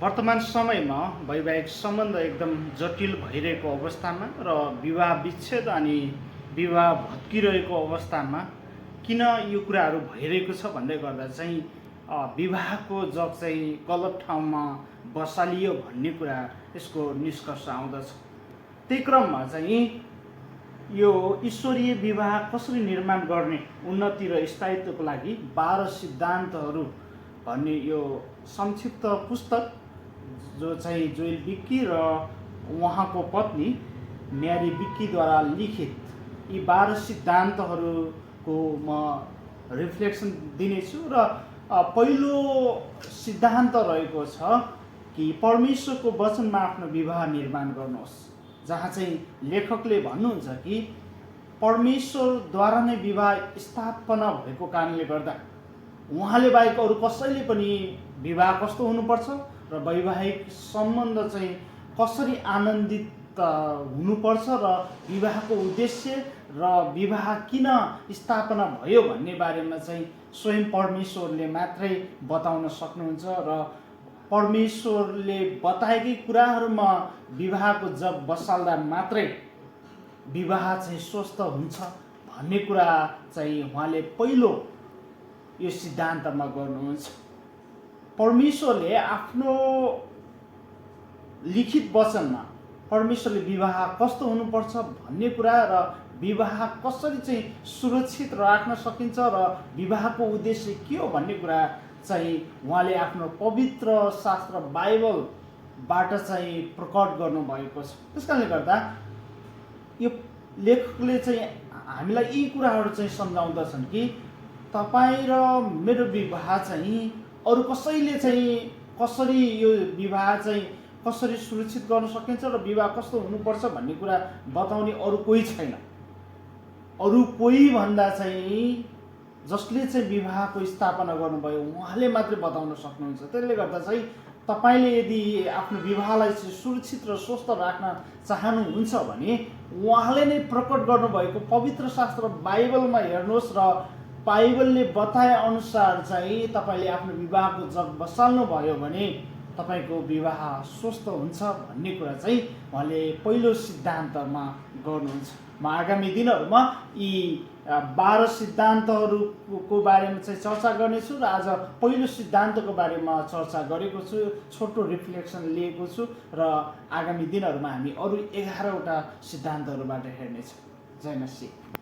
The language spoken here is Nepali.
वर्तमान समयमा वैवाहिक सम्बन्ध एकदम जटिल भइरहेको अवस्थामा र विवाह विच्छेद अनि विवाह भत्किरहेको अवस्थामा किन यो कुराहरू भइरहेको छ भन्दै गर्दा चाहिँ विवाहको जग चाहिँ गलत ठाउँमा बसालियो भन्ने कुरा यसको निष्कर्ष आउँदछ। त्यही क्रममा चाहिँ यो ईश्वरीय विवाह कसरी निर्माण गर्ने उन्नति र स्थायित्वको लागि 12 सिद्धान्तहरू भन्ने यो संक्षिप्त पुस्तक जो चाहिँ जोएल विक्की र उहाँको पत्नी म्यारी विक्कीद्वारा लिखित यी 12 सिद्धान्तहरूको म रिफ्लेक्सन दिनेछु। र पहिलो सिद्धान्त रहेको छ कि परमेश्वरको वचनमा आफ्नो विवाह निर्माण गर्नुहोस्, जहाँ चाहिँ लेखकले भन्नुहुन्छ कि परमेश्वरद्वारा नै विवाह स्थापना भएको कारणले गर्दा उहाँले बाहेक अरू कसैले पनि विवाह कस्तो हुनुपर्छ र वैवाहिक सम्बन्ध चाहिँ कसरी आनन्दित हुनुपर्छ र विवाहको उद्देश्य र विवाह किन स्थापना भयो भन्ने बारेमा चाहिँ स्वयं परमेश्वरले मात्रै बताउन सक्नुहुन्छ र परमेश्वरले बताएकै कुराहरूमा विवाहको जग बसाल्दा मात्रै विवाह चाहिँ स्वस्थ हुन्छ भन्ने कुरा चाहिँ उहाँले पहिलो यो सिद्धान्तमा गर्नुहुन्छ। परमेश्वरले आफ्नो लिखित वचनमा परमेश्वरले विवाह कस्तो हुनुपर्छ भन्ने कुरा र विवाह कसरी चाहिँ सुरक्षित राख्न सकिन्छ र विवाहको उद्देश्य के हो भन्ने कुरा चाहिँ उहाँले आफ्नो पवित्र शास्त्र बाइबलबाट चाहिँ प्रकट गर्नुभएको छ। त्यसकारणले गर्दा यो लेखकले चाहिँ हामीलाई यी कुराहरू चाहिँ सम्झाउँदछन् कि तपाईँ र मेरो विवाह चाहिँ अरू कसैले चाहिँ कसरी यो विवाह चाहिँ कसरी सुरक्षित गर्न सकिन्छ र विवाह कस्तो हुनुपर्छ भन्ने कुरा बताउने अरू कोही छैन। अरू कोही भन्दा चाहिँ जसले चाहिँ विवाहको स्थापना गर्नुभयो उहाँले मात्रै बताउन सक्नुहुन्छ। त्यसले गर्दा चाहिँ तपाईँले यदि आफ्नो विवाहलाई चाहिँ सुरक्षित र स्वस्थ राख्न चाहनुहुन्छ भने उहाँले नै प्रकट गर्नुभएको पवित्र शास्त्र बाइबलमा हेर्नुहोस् र बाइबलले बताए अनुसार चाहिँ तपाईँले आफ्नो विवाहको जग बसाल्नुभयो भने तपाईँको विवाह स्वस्थ हुन्छ भन्ने कुरा चाहिँ उहाँले पहिलो सिद्धान्तमा गर्नुहुन्छ। म आगामी दिनहरूमा यी 12 सिद्धान्तहरूको बारेमा चाहिँ चर्चा गर्नेछु र आज पहिलो सिद्धान्तको बारेमा चर्चा गरेको छु, छोटो रिफ्लेक्सन लिएको छु र आगामी दिनहरूमा हामी अरू 11वटा सिद्धान्तहरूबाट हेर्नेछौँ। जय मसीह।